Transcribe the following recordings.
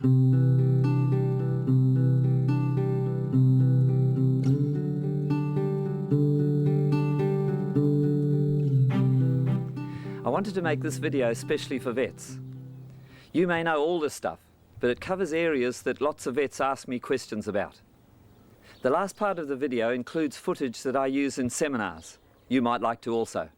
I wanted to make this video especially for vets. You may know all this stuff, but it covers areas that lots of vets ask me questions about. The last part of the video includes footage that I use in seminars. You might like to also.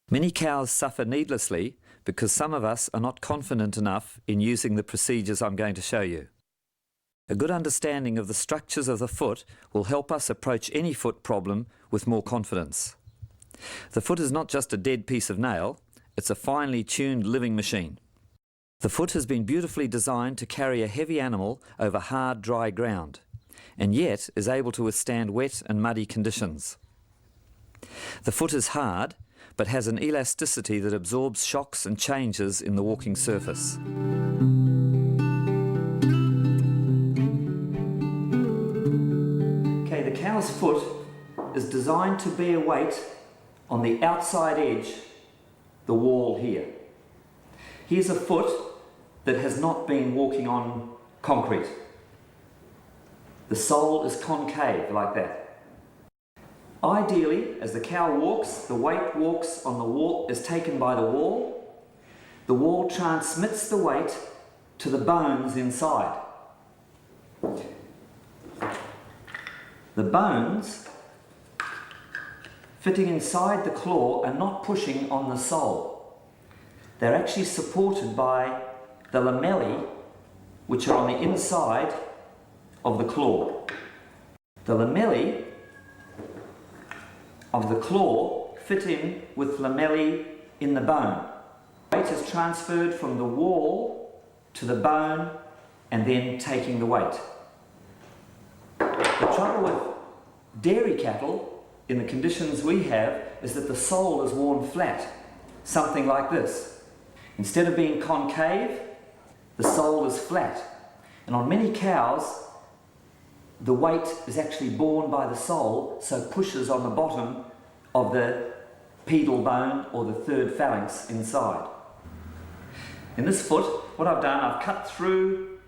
Many cows suffer needlessly because some of us are not confident enough in using the procedures I'm going to show you. A good understanding of the structures of the foot will help us approach any foot problem with more confidence. The foot is not just a dead piece of nail, it's a finely tuned living machine. The foot has been beautifully designed to carry a heavy animal over hard, dry ground, and yet is able to withstand wet and muddy conditions. The foot is hard, but has an elasticity that absorbs shocks and changes in the walking surface. Okay, the cow's foot is designed to bear weight on the outside edge, the wall here. Here's a foot that has not been walking on concrete. The sole is concave like that. Ideally, as the cow walks, the weight walks on the wall, is taken by the wall. The wall transmits the weight to the bones inside. The bones fitting inside the claw are not pushing on the sole. They're actually supported by the lamellae, which are on the inside of the claw. The lamellae of the claw fit in with lamellae in the bone. Weight is transferred from the wall to the bone and then taking the weight. The trouble with dairy cattle in the conditions we have is that the sole is worn flat, something like this. Instead of being concave, the sole is flat. And on many cows, the weight is actually borne by the sole, so pushes on the bottom of the pedal bone or the third phalanx inside. In this foot, what I've done, I've cut through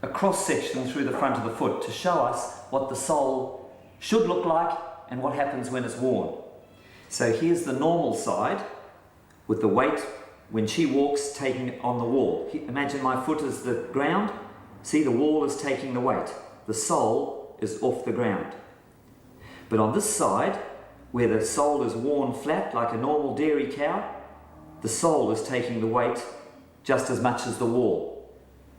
a cross section through the front of the foot to show us what the sole should look like and what happens when it's worn. So here's the normal side with the weight when she walks taking it on the wall. Imagine my foot is the ground. See, the wall is taking the weight. The sole is off the ground. But on this side, where the sole is worn flat like a normal dairy cow, the sole is taking the weight just as much as the wall.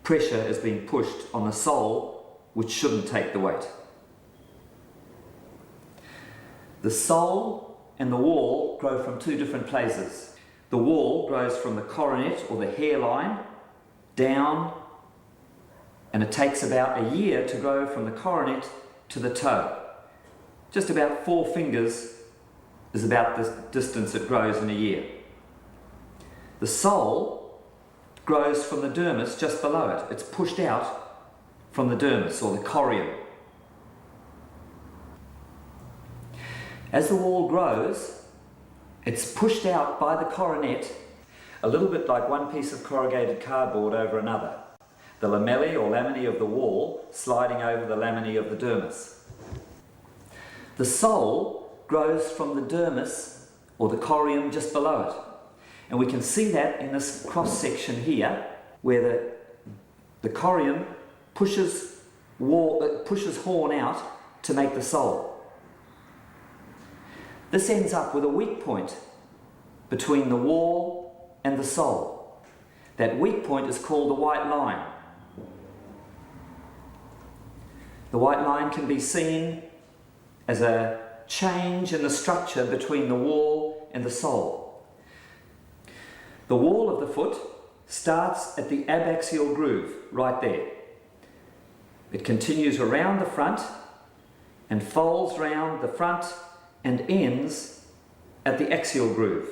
Pressure is being pushed on the sole, which shouldn't take the weight. The sole and the wall grow from two different places. The wall grows from the coronet or the hairline down, and it takes about a year to grow from the coronet to the toe. Just about 4 fingers is about the distance it grows in a year. The sole grows from the dermis just below it. It's pushed out from the dermis or the corium. As the wall grows, it's pushed out by the coronet, a little bit like one piece of corrugated cardboard over another. The lamellae or laminae of the wall sliding over the laminae of the dermis. The sole grows from the dermis or the corium just below it. And we can see that in this cross section here, where the corium pushes horn out to make the sole. This ends up with a weak point between the wall and the sole. That weak point is called the white line. The white line can be seen as a change in the structure between the wall and the sole. The wall of the foot starts at the abaxial groove, right there. It continues around the front and folds round the front and ends at the axial groove.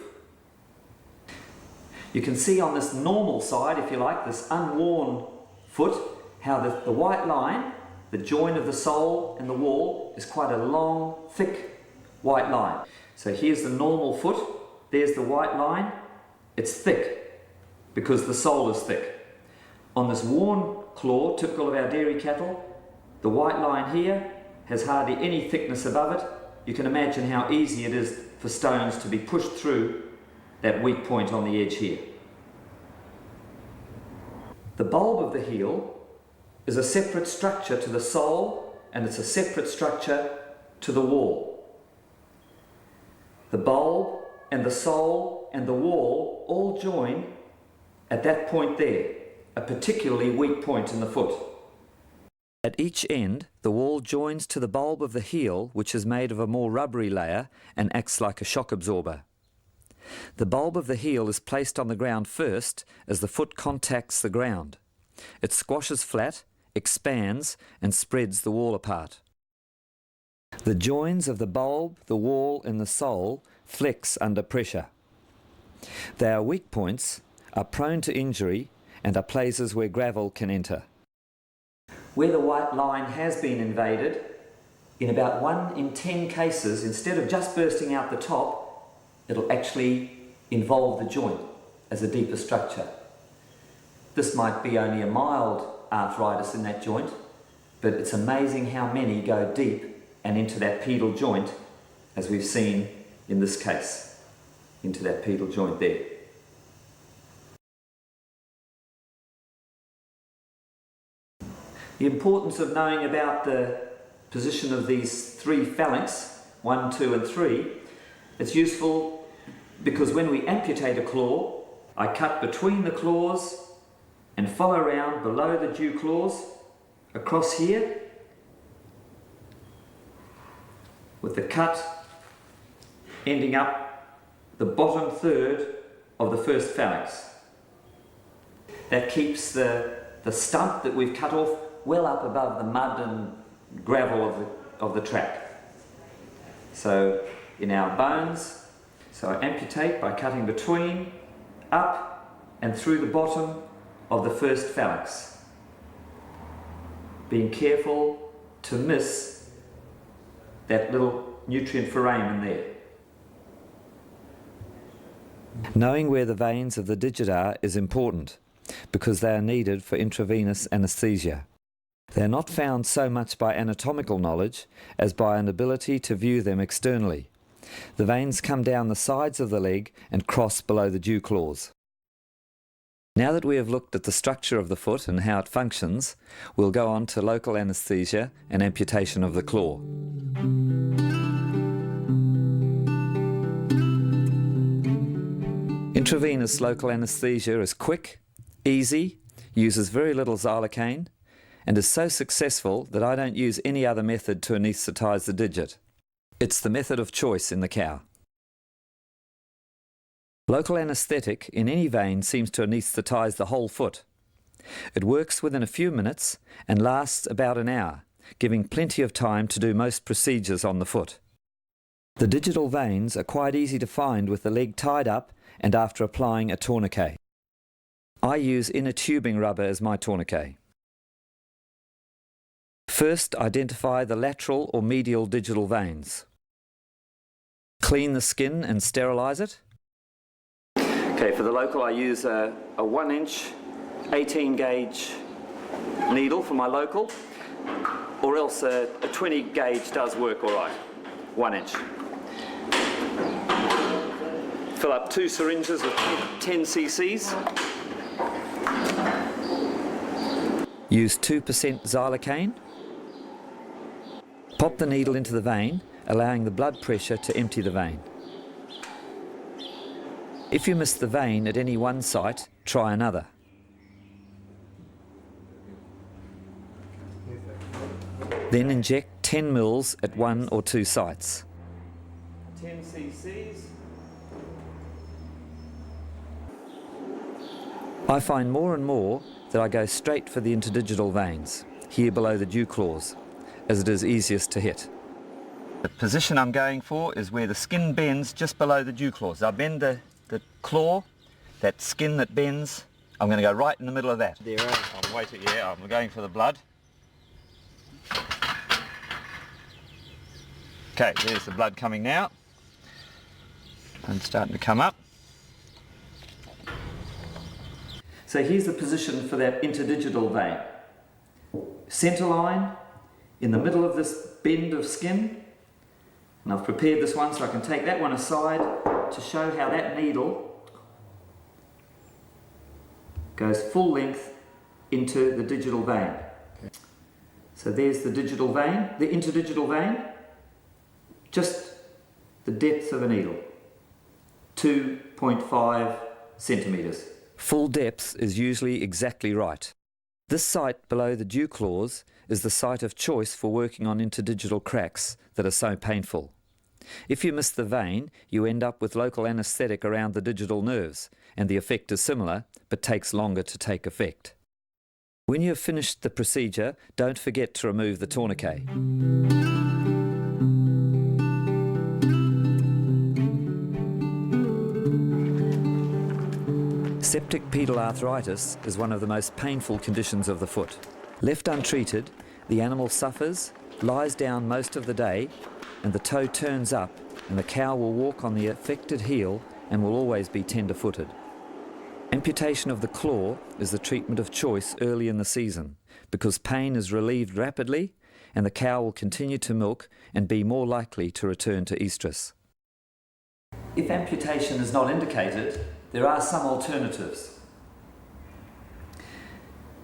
You can see on this normal side, if you like, this unworn foot, how the white line, the join of the sole and the wall, is quite a long, thick white line. So here's the normal foot, there's the white line. It's thick because the sole is thick. On this worn claw, typical of our dairy cattle, the white line here has hardly any thickness above it. You can imagine how easy it is for stones to be pushed through that weak point on the edge here. The bulb of the heel is a separate structure to the sole, and it's a separate structure to the wall. The bulb and the sole and the wall all join at that point there, a particularly weak point in the foot. At each end, the wall joins to the bulb of the heel, which is made of a more rubbery layer and acts like a shock absorber. The bulb of the heel is placed on the ground first as the foot contacts the ground. It squashes flat, expands, and spreads the wall apart. The joins of the bulb, the wall, and the sole flex under pressure. They are weak points, are prone to injury, and are places where gravel can enter. Where the white line has been invaded, in about 1 in 10 cases, instead of just bursting out the top, it'll actually involve the joint as a deeper structure. This might be only a mild arthritis in that joint, but it's amazing how many go deep and into that pedal joint, as we've seen in this case, into that pedal joint there. The importance of knowing about the position of these 3 phalanx, 1, 2 and 3, it's useful because when we amputate a claw, I cut between the claws and follow around below the dew claws, across here, with the cut ending up the bottom third of the first phalanx. That keeps the stump that we've cut off well up above the mud and gravel of the track. So in our bones, so I amputate by cutting between, up and through the bottom of the first phalanx, being careful to miss that little nutrient foramen there. Knowing where the veins of the digit are is important because they are needed for intravenous anaesthesia. They are not found so much by anatomical knowledge as by an ability to view them externally. The veins come down the sides of the leg and cross below the dew claws. Now that we have looked at the structure of the foot and how it functions, we'll go on to local anaesthesia and amputation of the claw. Intravenous local anaesthesia is quick, easy, uses very little xylocaine, and is so successful that I don't use any other method to anaesthetise the digit. It's the method of choice in the cow. Local anaesthetic in any vein seems to anaesthetise the whole foot. It works within a few minutes and lasts about an hour, giving plenty of time to do most procedures on the foot. The digital veins are quite easy to find with the leg tied up and after applying a tourniquet. I use inner tubing rubber as my tourniquet. First, identify the lateral or medial digital veins. Clean the skin and sterilise it. Okay, for the local I use a 1 inch 18 gauge needle for my local, or else a 20 gauge does work alright, 1 inch. Fill up 2 syringes with 10 cc's. Use 2% xylocaine. Pop the needle into the vein, allowing the blood pressure to empty the vein. If you miss the vein at any one site, try another. Then inject 10 mils at 1 or 2 sites. 10 cc's. I find more and more that I go straight for the interdigital veins, here below the dew claws, as it is easiest to hit. The position I'm going for is where the skin bends just below the dew claws. I bend the claw, that skin that bends, I'm going to go right in the middle of that. There, I'm waiting, yeah, I'm going for the blood. Okay, there's the blood coming now. And starting to come up. So here's the position for that interdigital vein. Centre line in the middle of this bend of skin, and I've prepared this one so I can take that one aside to show how that needle goes full length into the digital vein. So there's the digital vein, the interdigital vein, just the depth of a needle, 2.5 centimetres. Full depth is usually exactly right. This site below the dew claws is the site of choice for working on interdigital cracks that are so painful. If you miss the vein, you end up with local anaesthetic around the digital nerves, and the effect is similar, but takes longer to take effect. When you have finished the procedure, don't forget to remove the tourniquet. Septic pedal arthritis is one of the most painful conditions of the foot. Left untreated, the animal suffers, lies down most of the day, and the toe turns up, and the cow will walk on the affected heel and will always be tender-footed. Amputation of the claw is the treatment of choice early in the season because pain is relieved rapidly and the cow will continue to milk and be more likely to return to estrus. If amputation is not indicated, there are some alternatives.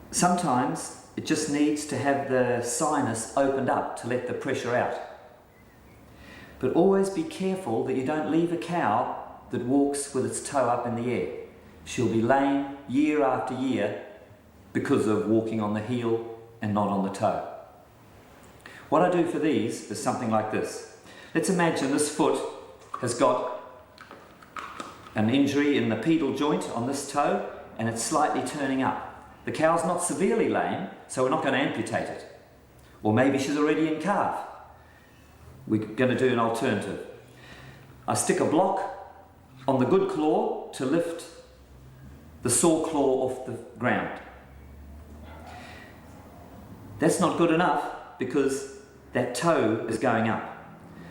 Sometimes it just needs to have the sinus opened up to let the pressure out. But always be careful that you don't leave a cow that walks with its toe up in the air. She'll be lame year after year because of walking on the heel and not on the toe. What I do for these is something like this. Let's imagine this foot has got an injury in the pedal joint on this toe and it's slightly turning up. The cow's not severely lame, so we're not going to amputate it. Or maybe she's already in calf. We're going to do an alternative. I stick a block on the good claw to lift the sore claw off the ground. That's not good enough because that toe is going up.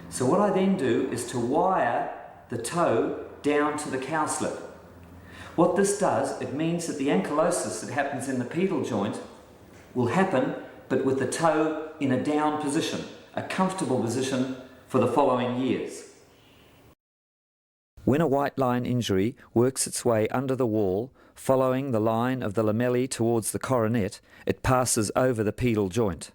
So what I then do is to wire the toe down to the cowslip. What this does, it means that the ankylosis that happens in the pedal joint will happen, but with the toe in a down position, a comfortable position for the following years. When a white line injury works its way under the wall, following the line of the lamellae towards the coronet, it passes over the pedal joint.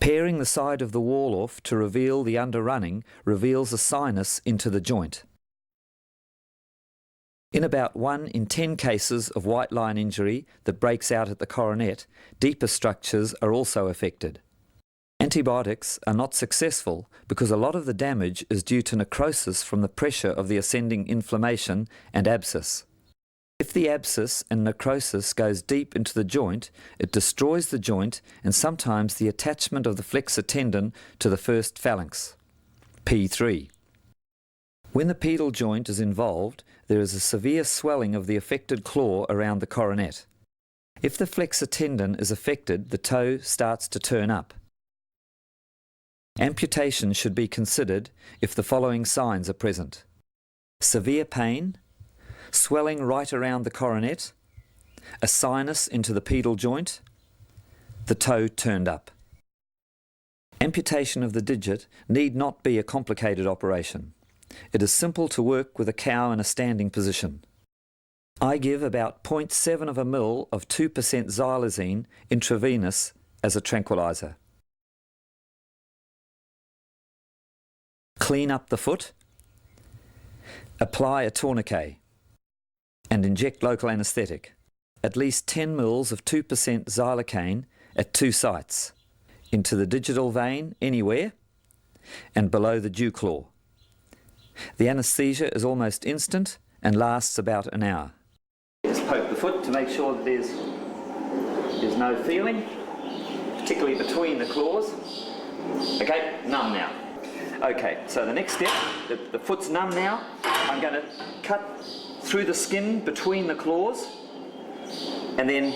Paring the side of the wall off to reveal the underrunning reveals a sinus into the joint. In about 1 in 10 cases of white line injury that breaks out at the coronet, deeper structures are also affected. Antibiotics are not successful because a lot of the damage is due to necrosis from the pressure of the ascending inflammation and abscess. If the abscess and necrosis goes deep into the joint, it destroys the joint and sometimes the attachment of the flexor tendon to the first phalanx, P3. When the pedal joint is involved, there is a severe swelling of the affected claw around the coronet. If the flexor tendon is affected, the toe starts to turn up. Amputation should be considered if the following signs are present: severe pain, swelling right around the coronet, a sinus into the pedal joint, the toe turned up. Amputation of the digit need not be a complicated operation. It is simple to work with a cow in a standing position. I give about 0.7 of a ml of 2% xylazine intravenous as a tranquilizer. Clean up the foot, apply a tourniquet, and inject local anaesthetic. At least 10 ml of 2% xylocaine at 2 sites, into the digital vein anywhere, and below the dew claw. The anaesthesia is almost instant and lasts about an hour. Just poke the foot to make sure that there's no feeling, particularly between the claws. Okay, numb now. Okay, so the next step, the foot's numb now. I'm going to cut through the skin between the claws and then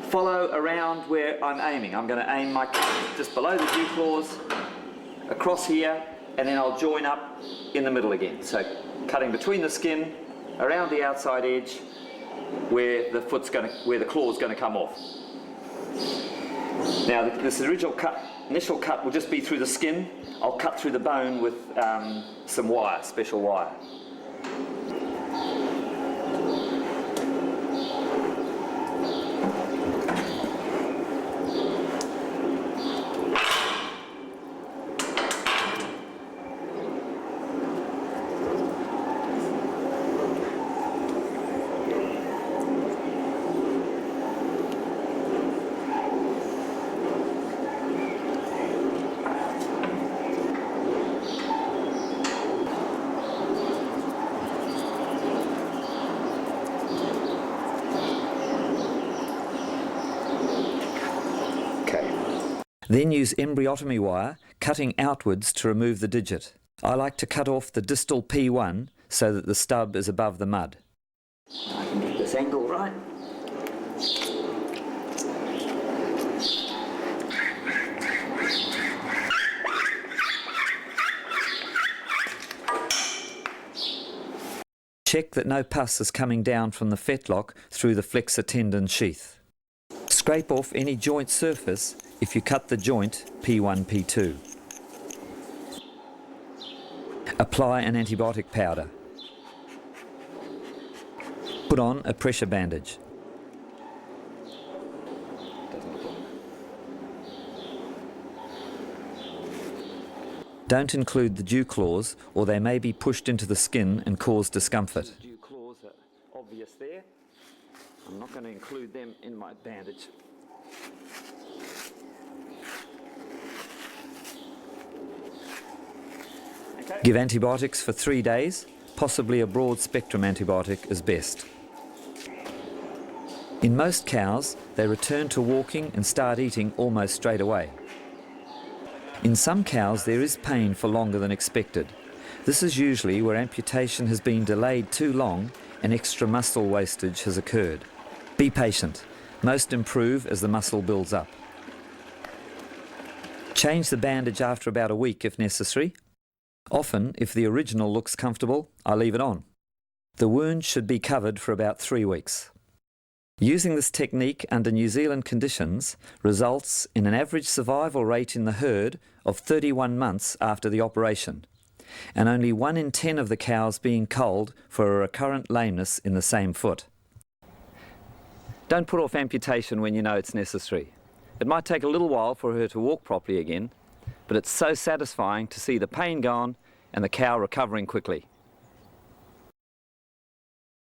follow around where I'm aiming. I'm going to aim my cut just below the dew claws, across here, and then I'll join up in the middle again. So cutting between the skin, around the outside edge, where the claw's going to come off. Now this initial cut will just be through the skin. I'll cut through the bone with some wire, special wire. Then use embryotomy wire, cutting outwards to remove the digit. I like to cut off the distal P1 so that the stub is above the mud. I can get this angle right. Check that no pus is coming down from the fetlock through the flexor tendon sheath. Scrape off any joint surface if you cut the joint P1, P2. Apply an antibiotic powder. Put on a pressure bandage. Don't include the dew claws or they may be pushed into the skin and cause discomfort. The dew claws are obvious there. I'm not going to include them in my bandage. Okay. Give antibiotics for 3 days. Possibly a broad spectrum antibiotic is best. In most cows, they return to walking and start eating almost straight away. In some cows there is pain for longer than expected. This is usually where amputation has been delayed too long and extra muscle wastage has occurred. Be patient. Most improve as the muscle builds up. Change the bandage after about a week if necessary. Often, if the original looks comfortable, I leave it on. The wound should be covered for about 3 weeks. Using this technique under New Zealand conditions results in an average survival rate in the herd of 31 months after the operation, and only 1 in 10 of the cows being culled for a recurrent lameness in the same foot. Don't put off amputation when you know it's necessary. It might take a little while for her to walk properly again, but it's so satisfying to see the pain gone and the cow recovering quickly.